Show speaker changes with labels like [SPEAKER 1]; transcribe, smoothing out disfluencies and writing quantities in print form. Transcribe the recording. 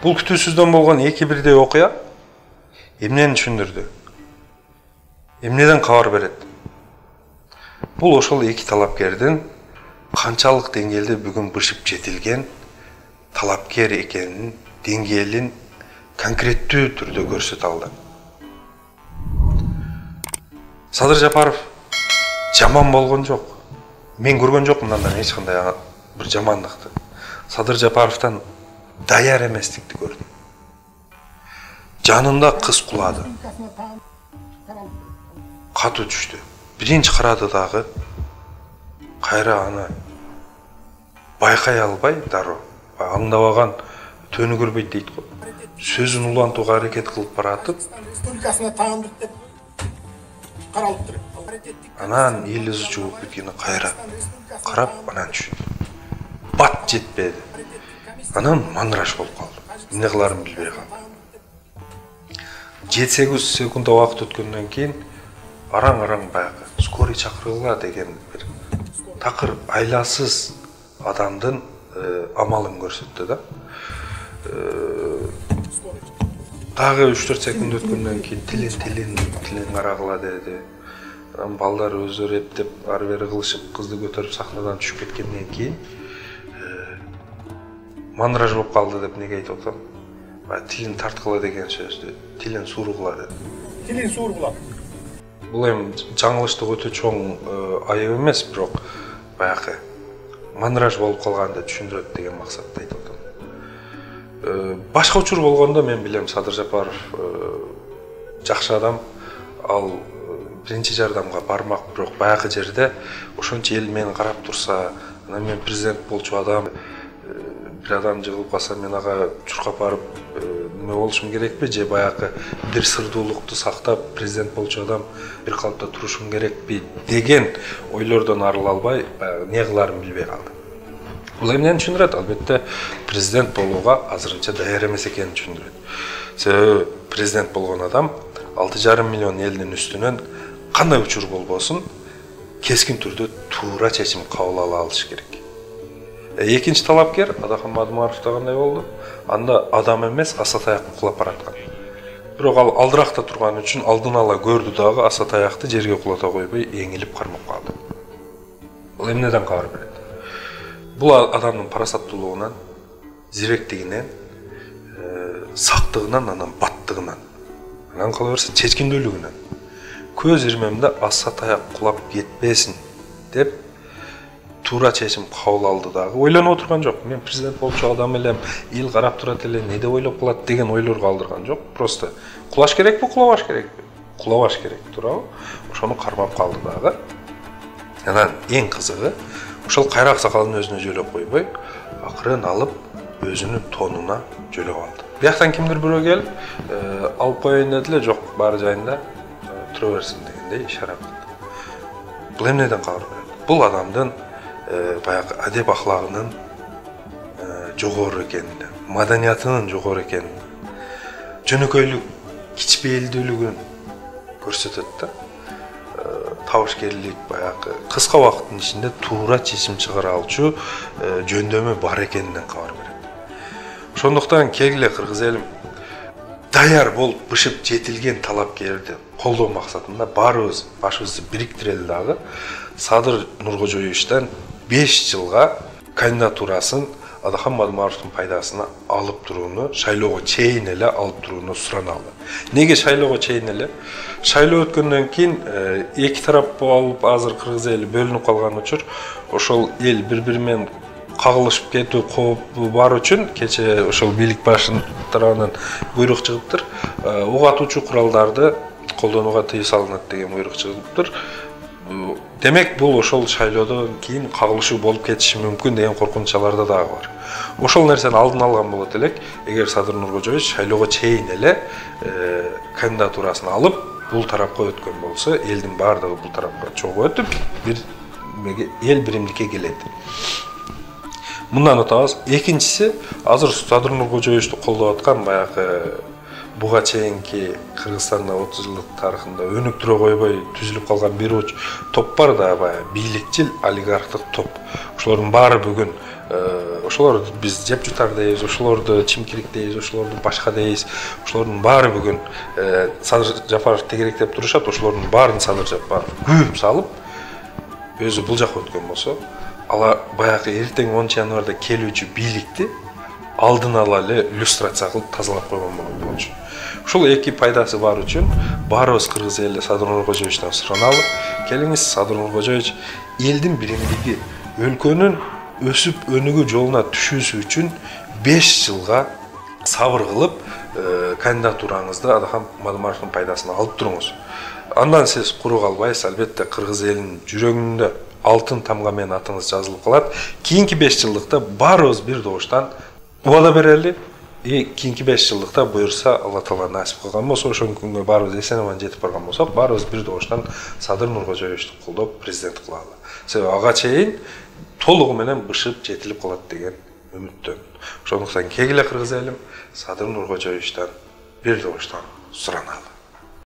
[SPEAKER 1] Бул күтүүсүздөн болгон эки бирдей окуя эмнени түшүндүрдү? Эмнеден кабар берет? Бул ошол эки талапкердин канчалык деңгээлде бүгүн бышып жетилген талапкер экенин деңгээлин конкреттүү түрдө көрсөтө алды. Садыр Жапаров жаман болгон жок. Мен көргөн жокмун андан эч кандай бир жамандыкты. Садыр Жапаровтан даяр эместикти көрдүм. Жанында кыз кулады. Катуу түштү. Биринчи карады дагы кайра аны байкай албай дароо аңдабаган төнү көрбөйт дейт го. Сөзүн улантууга аракет кылып баратып,
[SPEAKER 2] республикасына таандык деп каралып туруп.
[SPEAKER 1] Анан эл ызы чууп кеткени кайра карап анан түшүндү. Бат жетпеди. Анан мандыраш болуп калды. Эмне кыларын билбей калды. 7-8 секунд убакыт өткөндөн кийин араң баягы скорый чакыргыла деген бир такыр айласыз адамдын амалын көрсөттү да. Дагы 3-4 секунд өткөндөн кийин тилин карагыла деди. Балдар өздөрү эптеп ары бери кылышып кызды көтөрүп сахнадан түшүп кеткенден кийин мандыраж болуп калды деп неге айтып атам? Тилин тарткыла деген сөздү тилин suurгула деди.
[SPEAKER 2] Тилин suurгула.
[SPEAKER 1] Бул эми жаңылыштык өтө чоң айып эмес, бирок баягы мандыраж болуп калганды түшүндүрөт деген максатта айтып атам. Башка учур болгондо мен билем Садыр Жапаров жакшы адам, ал биринчи жардамга бармак, бирок баягы жерде ошончо эл мени карап турса, анан мен президент болчу адам, бир адам жыгылып калса мен ага чуркап барып неме болушум керекпи, же баягы бир сырдуулукту сактап президент болчу адам бир калыпта турушум керекпи деген ойлордон арыла албай, баягы не кыларын билбей калды. Бул эмнени түшүндүрөт? Албетте президент болууга азырынча даяр эмес экенин түшүндүрөт. Себеби президент болгон адам 6,5 миллион элдин үстүнөн кандай учур болбосун кескин түрдө туура чечим кабыл ала алыш керек. Экинчи талапкер Адахан Мадумаровда кандай болду? Анда адам эмес, асатаяк кулап бараткан. Бирок ал алдыракта турган үчүн алдын ала көрдү дагы асатаякты жерге кулата койбой эңилип кармап калды. Бул эмнеден кабар берет? Бул адамдын парасаттуулугунан, зиректигинен, сактыгынан, анан баттыгынан, анан кала берсе чечкиндүүлүгүнөн. Көз ирмемде асатаяк кулап кетпесин деп туура чечим кабыл алды дагы. Ойлонуп отурган жок. Мен президент болчу адам элем, эл карап турат эле, не деп ойлоп калат деген ойлорго алдырган жок. Просто кулаш керекпи, кулабаш керекпи? Кулабаш керек, туурабы? Ошону кармап калды дагы. Анан эң кызыгы, ошол кайра аксакалдын өзүнө жөлөп койбой, акырын алып өзүнүн тонуна жөлөп алды. Бияктан кимдир бирөө келип, алып коеюн деди эле, жок, баары жайында тура берсин дегендей ишара кылды. Бул эмнеден кабар берет? Бул адамдын баягы адеп ахлагынын жогору экенин, маданиятынын жогору экенин, жөнөкөйлүк, кичпейилдүүлүгүн көрсөтөт да. Табышкерлик, баягы кыска убакыттын ичинде туура чечим чыгара алчу жөндөмү бар экенинен кабар берет. Ошондуктан келгиле кыргыз элим, даяр болуп бышып жетилген талапкерди колдоо максатында баарыбыз башыбызды бириктирели дагы Садыр Нуркожоевичтен 5 жылга кандидатурасын Адахан Мадумаровдун пайдасына алып турууну, шайлоого чейин эле алып турууну сураналы. Неге шайлоого чейин эле? Шайлоо өткөндөн кийин эки тарап болуп азыр кыргыз эли бөлүнүп калган учур, ошол эл бири-бири менен кагылышып кетүү коопу бар үчүн кече ошол бийлик башынын тарабынан буйрук чыгыптыр. Ок атуучу куралдарды колдонууга тыюу салынат деген буйрук чыгыптыр. Демек бул ошол шайлоодон кийин кагылышуу болуп кетиши мүмкүн деген коркунучаларда дагы бар. Ошол нерсени алдын алган болот элек, эгер Садыр Нуркожоевич шайлоого чейин эле кандидатурасын алып, бул тарапка өткөн болсо, элдин баардыгы бул тарапка чогуу өтүп, эл биримдикке келет. Мындан өтөбүз. Экинчиси, азыр Садыр Нуркожоевичти колдоп аткан баягы буга чейинки Кыргызстанда 30 жылдык тарыхында өнүктүрө койбой түзүлүп калган бир топ бар да, баягы бийликчил олигархтык топ. Ошолордун баары бүгүн ошолорду биз жеп жутар дейбиз, ошолорду чимкирик дейбиз, ошолорду башка дейбиз. Ошолордун баары бүгүн Садыр Жапаров тегеректеп турушат, ошолордун баарын Садыр Жапаров күйүп салып, өзү бул жака өткөн болсо, ала баягы эртең 10 январда келүүчү бийликти алдын ала эле иллюстрация кылып тазалап койгон болчу. Ушул эки пайдасы бар үчүн баарыбыз кыргыз эли Садыр Нуркожоевичтен сураналы. Келиңиз, Садыр Нуркожоевич элдин биримдиги, өлкөнүн өсүп өнүгүү жолуна түшүүсү үчүн 5 жылга сабыр кылып, кандидатураңызды Адахам Мадымаровдун пайдасына алып туруңуз. Андан сиз куру калбайсыз, албетте кыргыз элинин жүрөгүндө алтын тамга менен атыңыз жазылып калат. Кийинки 5 жылдыкта баарыбыз бир добуштан убада берели. Кийинки 5 жылдыкта буюрса Алла Таала насип кылган болсо, ошол күнгө баарыбыз эсен аман жетип барган болсок, баарыбыз бир добуштан Садыр Нуркожоевичти колдоп президент кылалы. Себеби ага чейин толугу менен бышып жетилип калат деген үмүттөмүн. Ошондуктан кегиле кыргыз элим Садыр Нуркожоевичтен бир добуштан сураналы.